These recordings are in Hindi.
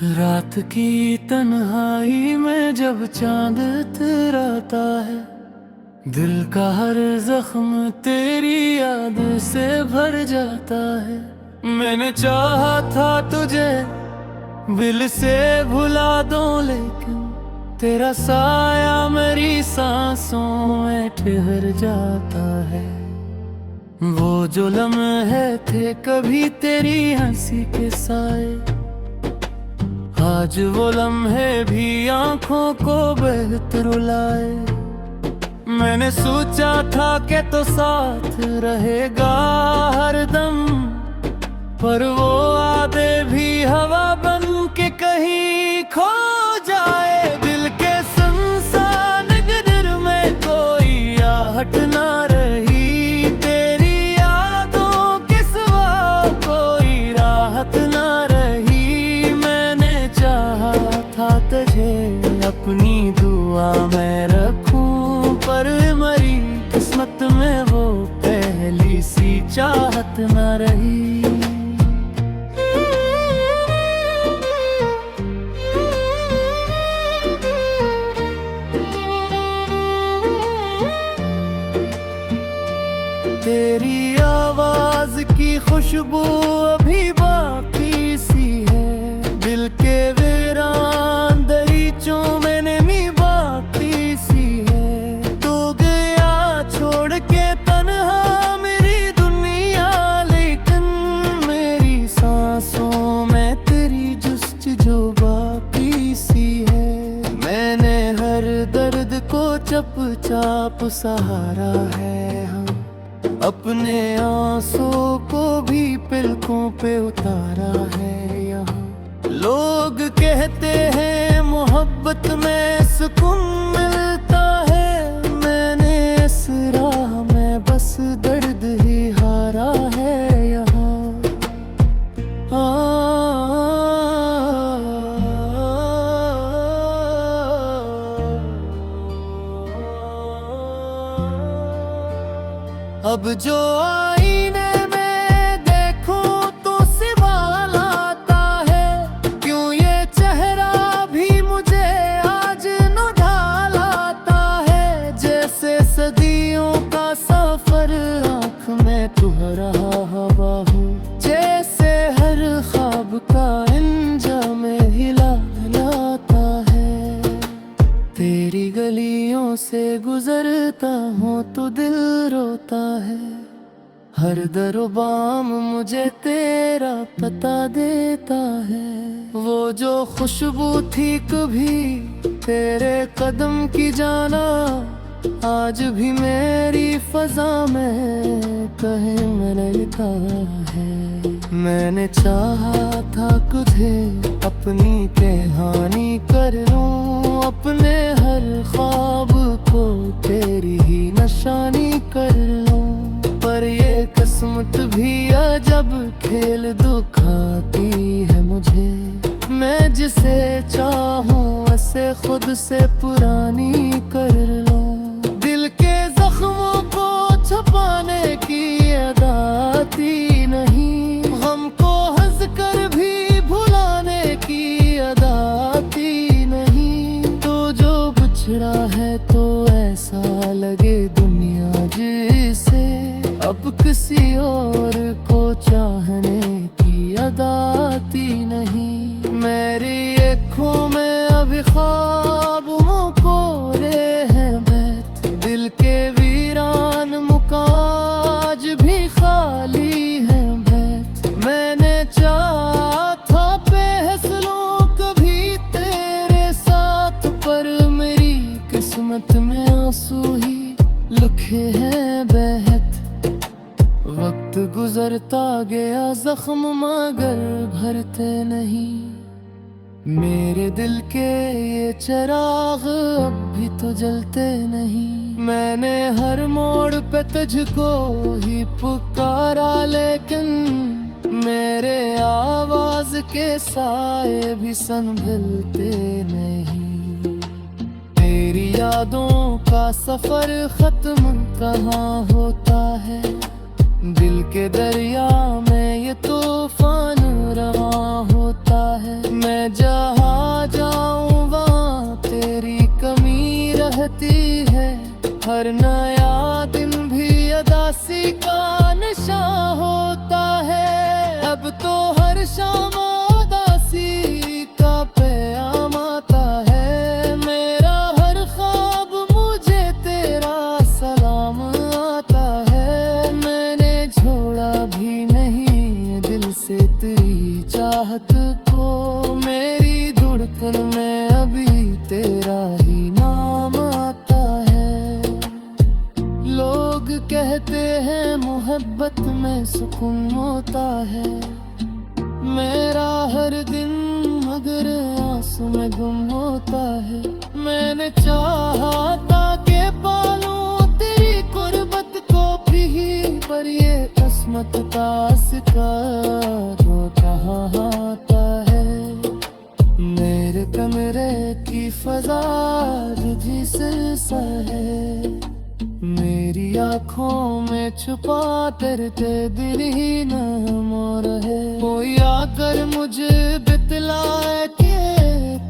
रात की तन्हाई में जब चांद इतराता है, दिल का हर जख्म तेरी याद से भर जाता है। मैंने चाहा था तुझे दिल से भुला दो, लेकिन तेरा साया मेरी सांसों में ठहर जाता है। वो जो लम्हे थे कभी तेरी हंसी के साए, आज वो लम्हे भी आंखों को बेहतर रुलाए। मैंने सोचा था कि तो साथ रहेगा हरदम, पर वो आदे भी हवा बन के कहीं खो जाए। दिल के सुनसान गदर में कोई आहट ना रही, तेरी यादों के सिवा कोई राहत ना रही। मैंने चाहा था तुझे अपनी दुआ में रखूं, पर मरी किस्मत में वो पहली सी चाहत ना रही। तेरी आवाज की खुशबू अभी बाकी सी है, दिल के वीरान दरीचों में नमी बाकी सी है। तू गया छोड़ के तन्हा मेरी दुनिया, लेकिन मेरी सांसों में तेरी जुस्तजू बाकी सी है। मैंने हर दर्द को चुपचाप सहारा है, अपने आंसू को भी पलकों पे उतारा है। यहाँ लोग कहते हैं मोहब्बत में सुकून मिलता है, मैंने इस राह में बस दर्द ही हारा है। यहाँ अब जो आईने में देखूं तो सवाल आता है, क्यों ये चेहरा भी मुझे आज न ढालाता है। जैसे सदियों का सफर आँख में तुहरा हवा हूँ, जैसे हर ख्वाब का अंजाम हिला लाता है। तेरी गलियों से गुजरता हूँ तो दिल रोता है, हर दरो बाम मुझे तेरा पता देता है। वो जो खुशबू थी कभी तेरे कदम की जाना, आज भी मेरी फजा में कहीं मिलता है। मैंने चाहा था तुझे अपनी कहानी कर लूं, अपने हर ख्वाब को तेरी ही निशानी कर लूं, पर ये किस्मत भी अजब खेल दिखाती है मुझे। मैं जिसे चाहूं उसे खुद से पुरानी कर लूं। दिल के जख्मों को छुपाने की अदाती नहीं, गम को हंस कर भी भुलाने की अदाती नहीं। तो जो बिछड़ा है तो ऐसा लगे दुनिया जिसे अब किसी और को चाहने की अदाती नहीं। मेरी आँखों में अभी ख्वाबों को रे हैं बैठ, दिल के वीरान मुकाज भी खाली है बैठ। मैंने चाहा था फैसलों कभी तेरे साथ, पर मेरी किस्मत में आंसू ही लिखे हैं बहत। वक्त गुजरता गया जख्म मगर भरते नहीं, मेरे दिल के ये चिराग अब भी तो जलते नहीं। मैंने हर मोड़ पे तुझको ही पुकारा, लेकिन मेरे आवाज के साए भी संभलते नहीं। तेरी यादों का सफर खत्म कहाँ होता है, दिल के दरिया में ये तूफान रवा होता है। मैं जा हर नया दिन भी उदासी का नशा होता है। अब तो हर शाम उदासी का पैगाम आता है। मेरा हर ख्वाब मुझे तेरा सलाम आता है। मैंने छोड़ा भी नहीं दिल से तेरी चाहत को। मेरी धड़कन में अभी तेरा ही नाम आता है। लोग कहते हैं मोहब्बत में सुकून होता है। मेरा हर दिन मगर आंसू में गुम होता है। मैंने चाहा था कि पालूं तेरी कुर्बत को भी, पर ये किस्मत का शिकार वो कहाँ आता है। मेरे कमरे की फजा तुझी से सा है। मेरी आँखों में छुपा करते दिल ही न मोर है। कोई आकर मुझे बितलाए के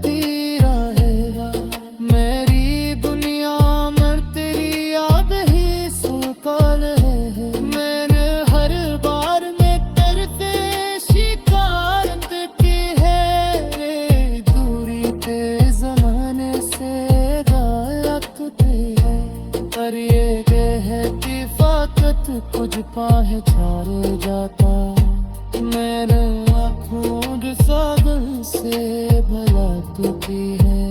तेरा है। मेरी दुनिया में तेरी याद ही सुकल है। मैंने हर बार में करते शिकायत की है। दूरी ते जमाने से गायकते है। पर ये कहती फाकत कुछ पहचान जाता। मेरे आँखों सागर से भला तू की है।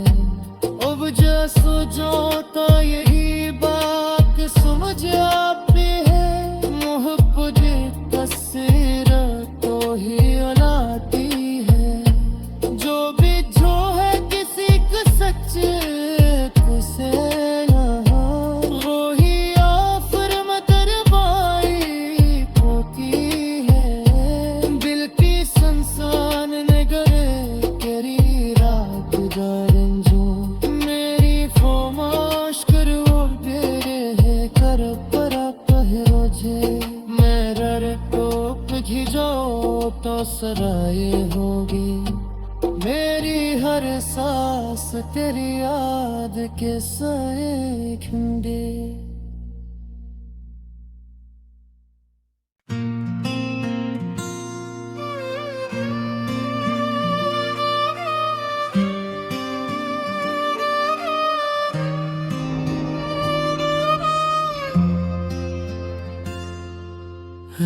अब जैसो जोता यही बात समझ आती है। मोहब्बत तस्वीर तो ही अलाती है। जो भी जो है किसी को सच्चे से तो सराय होगी। मेरी हर सांस तेरी याद के साए खंडे।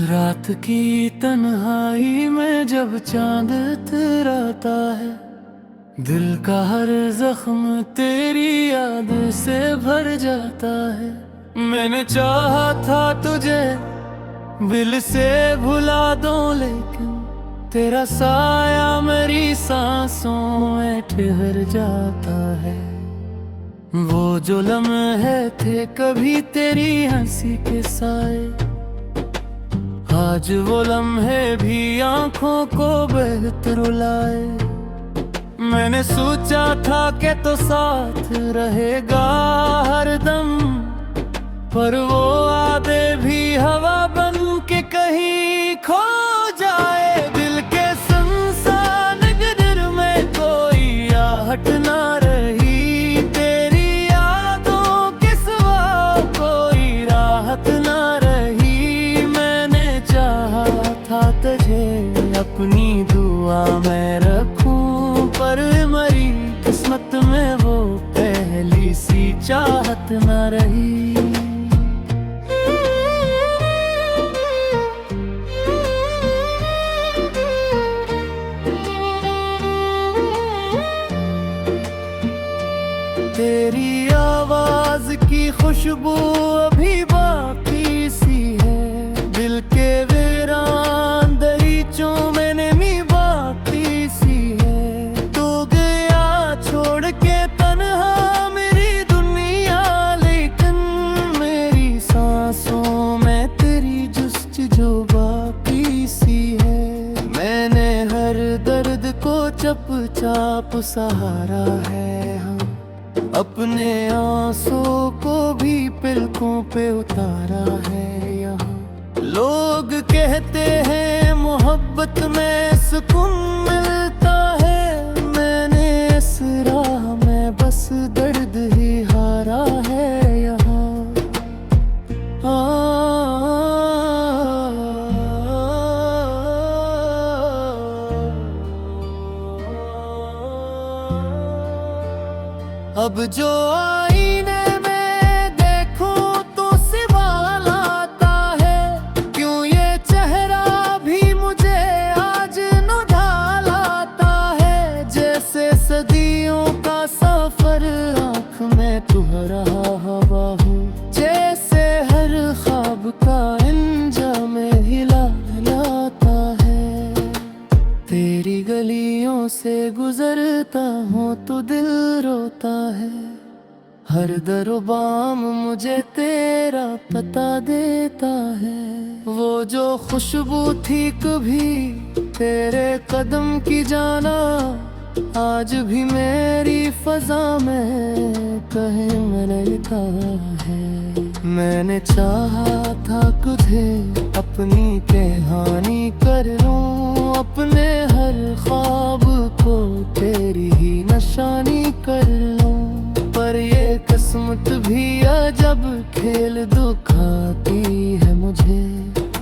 रात की तन्हाई में जब चांद इतराता है। दिल का हर जख्म तेरी याद से भर जाता है। मैंने चाहा था तुझे दिल से भुला दो, लेकिन तेरा साया मेरी सांसों में ठहर जाता है। वो जो लम्हे थे कभी तेरी हंसी के साए, आज वो लम्हे भी आंखों को बेहतर रुलाए। मैंने सोचा था कि तो साथ रहेगा हरदम, पर वो आदे भी हवा बन के कहीं खो जाए। दिल के सुनसान गदर में कोई आहट ना रही, तेरी यादों के सिवा कोई राहत ना रही। मैंने चाहा था तुझे अपनी दुआ में रखूं, पर मरी किस्मत में वो पहली सी चाहत ना रही। तेरी आवाज की खुशबू अभी बाकी सी है, दिल के वीरान दरीचों में नमी बाकी सी है। तू गया छोड़ के तन्हा मेरी दुनिया, लेकिन मेरी सांसों में तेरी जुस्तजू बाकी सी है। मैंने हर दर्द को चुपचाप सहारा है, हाँ अपने आंसू को भी पलकों पे उतारा है यहाँ। लोग कहते हैं मोहब्बत में सुकून मिलता है, मैंने इस राह में बस दर्द ही हारा है यहाँ। अब जो आईने में देखूं तो सवाल आता है, क्यों ये चेहरा भी मुझे आज न ढाल आता है। जैसे सदियों का सफर आँख में तुम्हारा हवा हूँ, जैसे हर ख्वाब का अंजाम हिला हिलाता है। तेरी गलियों से गुजरता हूँ तो दिल रोता है, हर दरो बाम मुझे तेरा पता देता है। वो जो खुशबू थी कभी तेरे कदम की जाना, आज भी मेरी फजा में कहीं मिलता है। मैंने चाहा था तुझे अपनी कहानी कर लूं, अपने हर ख्वाब को तेरी ही निशानी कर लूं। पर ये किस्मत भी अजब खेल दिखाती है मुझे,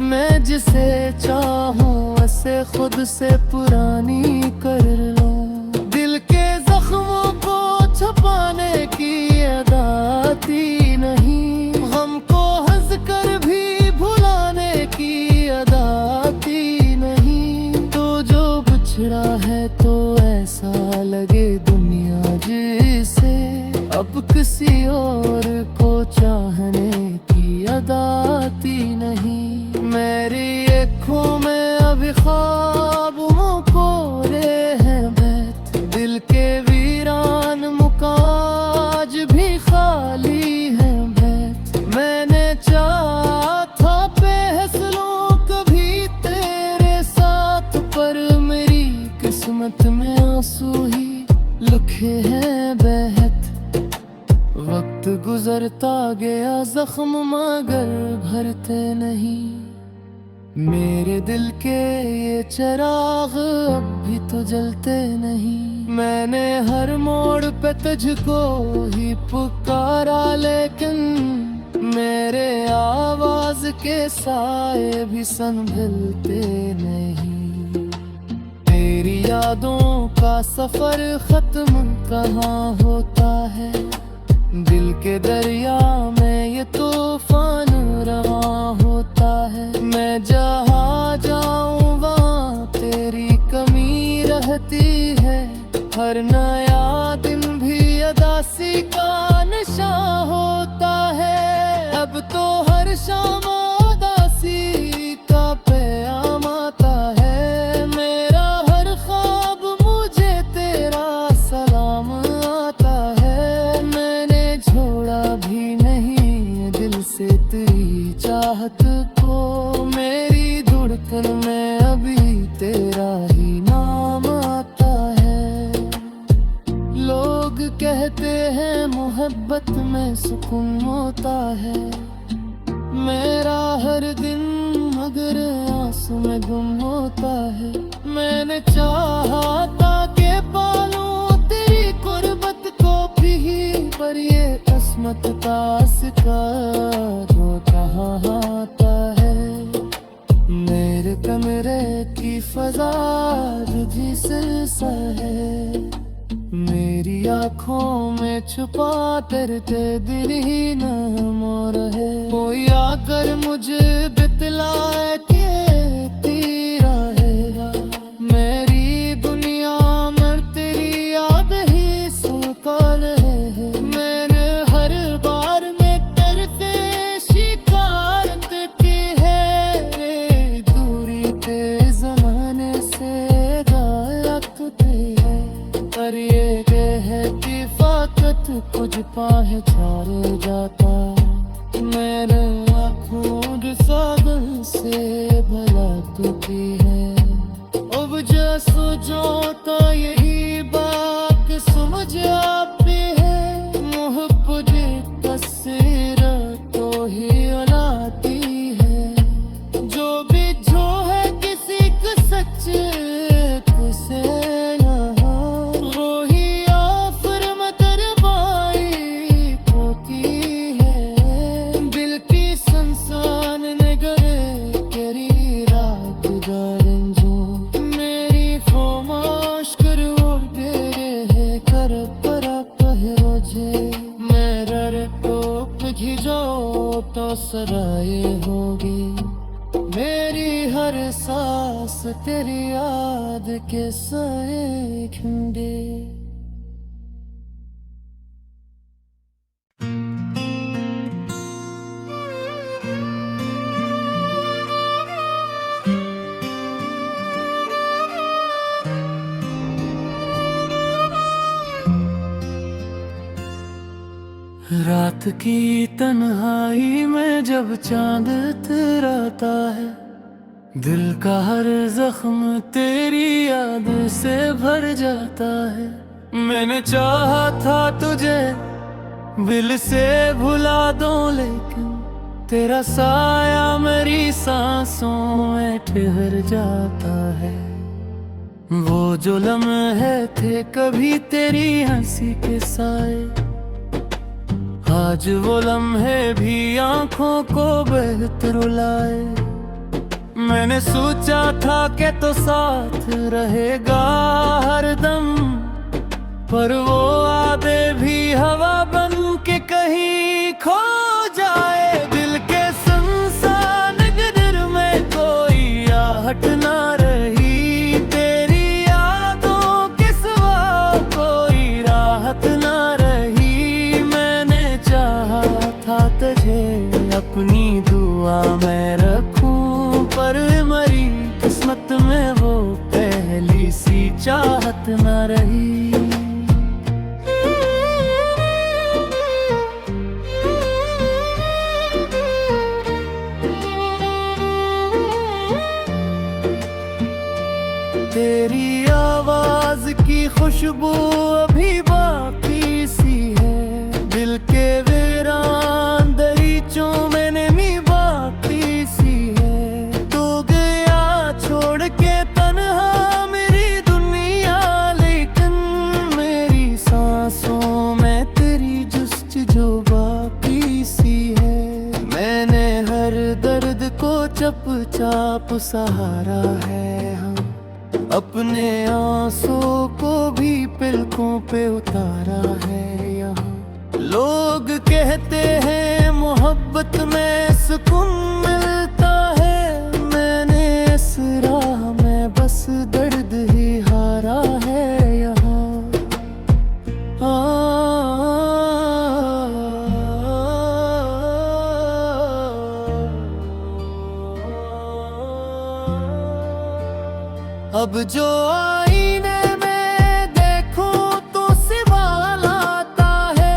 मैं जिसे चाहूं उसे खुद से पुरानी कर लूं। दिल के जख्मों को छुपाने की अदाती नहीं, हमको हंस कर भी भुलाने की अदाती नहीं। तो जो बिछड़ा है तो ऐसा लगे दुनिया जिसे अब किसी और को चाहने की अदाती नहीं। मेरी आँखों में अभी ख्वाबों को रे हैं बैठ, दिल के वीरान मुकाज भी खाली है बैठ। मैंने चाहा था फैसलों कभी तेरे साथ, पर मेरी किस्मत में आंसू ही लिखे हैं बहत। वक्त गुजरता गया जख्म मगर भरते नहीं, मेरे दिल के ये चिराग अब भी तो जलते नहीं। मैंने हर मोड़ पे तुझको ही पुकारा, लेकिन मेरे आवाज के साए भी संभलते नहीं। तेरी यादों का सफर खत्म कहाँ होता है, दिल के दरिया में ये तूफान रहा होता है। मैं जहाँ जाऊँ वहाँ तेरी कमी रहती है, हर नया दिन भी अदासी का नशा होता है। अब तो हर शाम उदासी का प्याम आता है, मेरा हर ख्वाब मुझे तेरा सलाम आता है। मैंने छोड़ा भी नहीं दिल से तेरी चाहत को, मेरी धड़कन में अभी तेरा ही नाम आता है। लोग कहते हैं मोहब्बत में सुकून होता है, मेरा हर दिन मगर आंसू में गुम होता है। मैंने चाहा था कि पालूं तेरी गुर्बत को भी, पर ये किस्मत का शिकार हो कहाँ आता है। मेरे कमरे की फजा रुझी सा है, मेरी आँखों में छुपा करते दिल ही न मोर है। कोई आकर मुझे बितलाए के तेरा है, मेरी दुनिया में तेरी याद ही सुकल है। मैंने हर बार में करते शिकायत की है, रे दूरी के जमाने से गायकते है। पर ये कहती फाकत कुछ पाहे छाड़ जाता, मेरे आँखों सागर से भला तुकी है। अब जैसो जोता यही बात समझ आती है, मोहब्बत तस्वीर तो ही अलाती है। जो भी जो है किसी को सच्चे से मेरी फरमाश कर और तेरे सराय होगी। मेरी हर सांस तेरी याद के साए खिंडे। रात की तन्हाई में जब चांद इतराता है, दिल का हर जख्म तेरी याद से भर जाता है। मैंने चाहा था तुझे दिल से भुला दूं, लेकिन तेरा साया मेरी सांसों में ठहर जाता है। वो जो लम्हे थे कभी तेरी हंसी के साए, आज वो लम्हे भी आंखों को बेहतर रुलाए। मैंने सोचा था कि तो साथ रहेगा हरदम, पर वो आदे भी हवा बन के कहीं खो जाए। दिल के सुनसान गदर में कोई आहट ना रही, तेरी यादों के सिवा कोई राहत ना रही। मैंने चाहा था तुझे अपनी दुआ में रखूं, पर मरी किस्मत में वो पहली सी चाहत ना रही। तेरी आवाज की खुशबू अभी बाकी सी है, दिल के वीरान दरीचों में नमी बाकी सी है। तू गया छोड़ के तन्हा मेरी दुनिया, लेकिन मेरी सांसों में तेरी जुस्तजू बाकी सी है। मैंने हर दर्द को चुपचाप सहारा है, हाँ अपने आंसू को भी पलकों पे उतारा है यहाँ। लोग कहते हैं मोहब्बत में सुकून मिलता है, मैंने इस राह में बस दर्द ही हारा है यहाँ। अब जो आईने में देखूं तो सवाल आता है,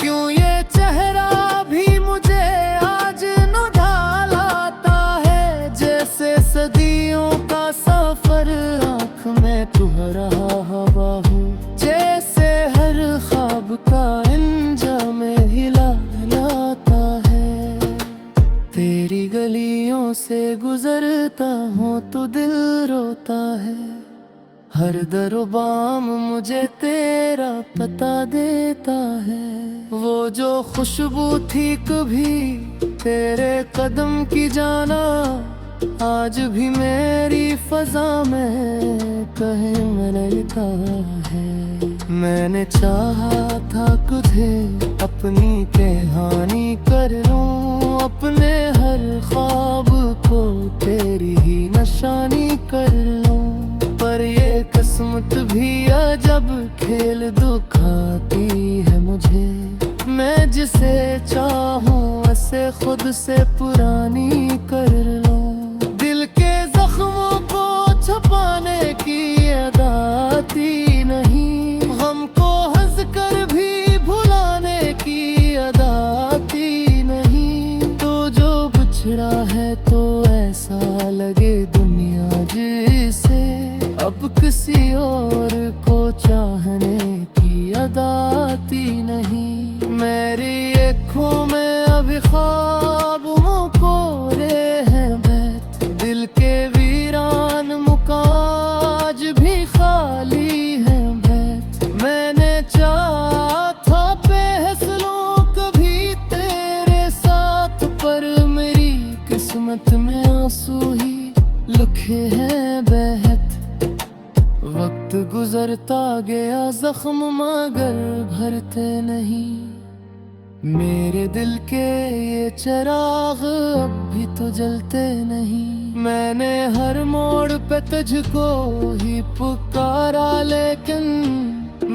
क्यों ये चेहरा भी मुझे आज नुझा लाता है। जैसे सदियों का सफर आँख में तुहरा हवा हूँ, जैसे हर ख्वाब का अंजाम हिला लाता है। तेरी गलियों से गुजरता हूँ तो दिल रोता है, हर दरो बाम मुझे तेरा पता देता है। वो जो खुशबू थी कभी तेरे कदम की जाना, आज भी मेरी फजा में कहीं मिलता है। मैंने चाहा था तुझे अपनी कहानी कर लूं, अपने हर ख्वाब को तेरी ही निशानी कर लूं, पर ये किस्मत भी अजब खेल दिखाती है मुझे। मैं जिसे चाहूं उसे खुद से पुरानी कर लूं। दिल के जख्मों को छुपाने की अदाती नहीं, हमको हंस कर भी भुलाने की अदाती नहीं। तो जो बिछड़ा है तो ऐसा लगे दुनिया जिसे अब किसी और को चाहने की अदाती नहीं। मेरी आँखों में अभी ख्वाब मुकोरे हैं बैठ, दिल के वीरान मुकाज भी खाली है बैठ। मैंने चाहा था फैसलों कभी तेरे साथ, पर मेरी किस्मत में आंसू ही लिखे हैं बहत। वक्त गुजरता गया जख्म मगर भरते नहीं, मेरे दिल के ये चिराग अब भी तो जलते नहीं। मैंने हर मोड़ पे तुझको ही पुकारा, लेकिन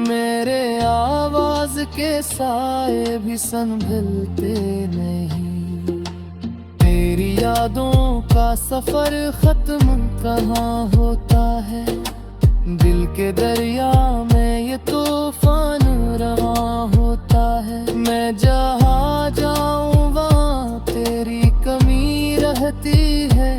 मेरे आवाज के साए भी संभलते नहीं। तेरी यादों का सफर खत्म कहाँ होता है, दिल के दरिया में ये तूफान रहा होता है। मैं जहाँ जाऊँ वहाँ तेरी कमी रहती है,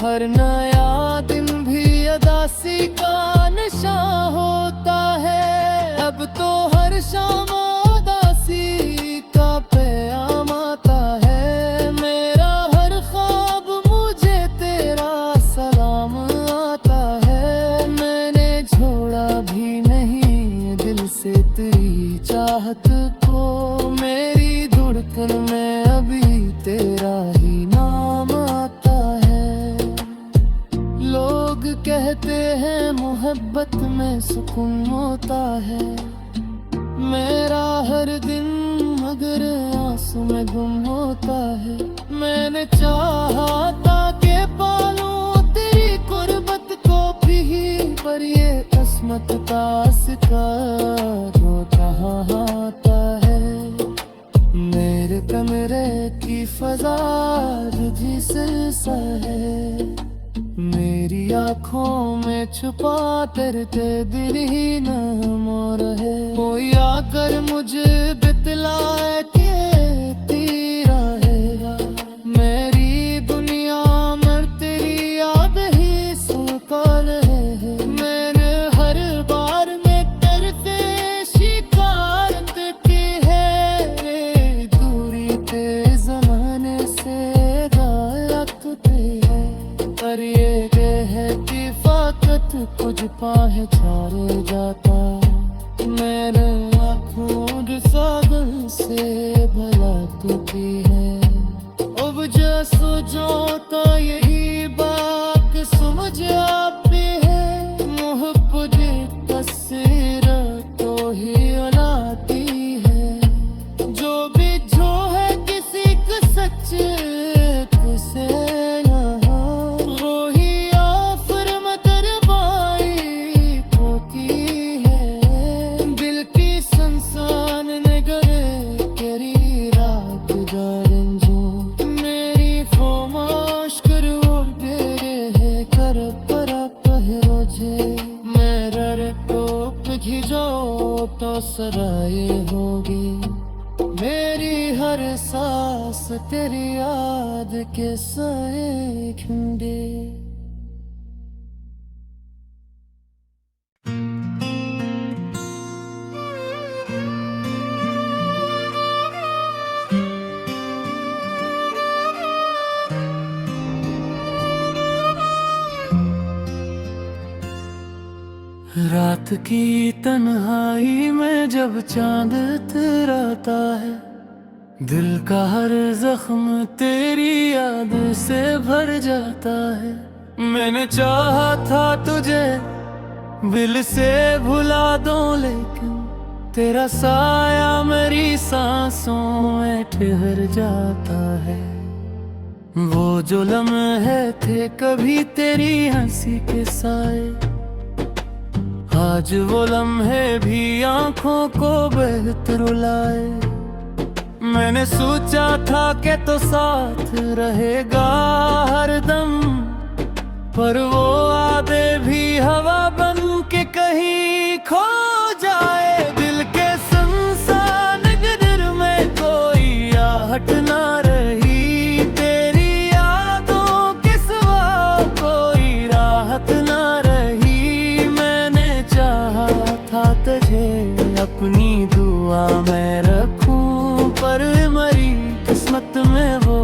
हर नया दिन भी अदासी का नशा होता है। अब तो हर शाम उदासी का पैगाम आता है, मेरा हर ख्वाब मुझे तेरा सलाम आता है। मैंने छोड़ा भी नहीं दिल से तेरी चाहत को, मेरी धड़कन में अभी तेरा ही नाम आता है। लोग कहते हैं मोहब्बत में सुकून होता है, मेरा हर दिन मगर आंसू में गुम होता है। मैंने चाहा था कि पालूं तेरी गुर्बत को भी, पर ये किस्मत का शिकार जो कहाँ आता है। मेरे कमरे की फजा तुझी सा है, मेरी आँखों में छुपा तेरे दिल ही नाम और है। कोई आकर मुझे बतलाए कि तेरा है मेरी दुनिया में, तेरी याद ही सुकून है। मैंने हर बार में तेरे से शिकायत की है, दूरी ते जमाने से गायकते है। पर ये कहती फाकत कुछ पाहे छारे जाता, मेरे आँखों सागर से भला तू की है। अब जैसो जोता यही बात समझ आती है, मुहब्बत तस्वीर तो ही अलाती है। जो भी जो है किसी को सच्चे से तो सराय होगी मेरी हर सांस तेरी याद के साए खिंडे। रात की तन्हाई में जब चांद इतराता है, दिल का हर जख्म तेरी याद से भर जाता है। मैंने चाहा था तुझे दिल से भुला दो, लेकिन तेरा साया मेरी सांसों में ठहर जाता है। वो जो लम्हे थे कभी तेरी हंसी के साए, आज वो लम्हे भी आंखों को बेहतर रुलाए। मैंने सोचा था कि तो साथ रहेगा हर दम, पर वो आदे भी हवा बन के कहीं खो जाए। दिल के सुनसान गदर में कोई आहट ना रही, तेरी यादों के सिवा कोई राहत ना रही। मैंने चाहा था तुझे अपनी दुआ में रखूं, पर मरी किस्मत में वो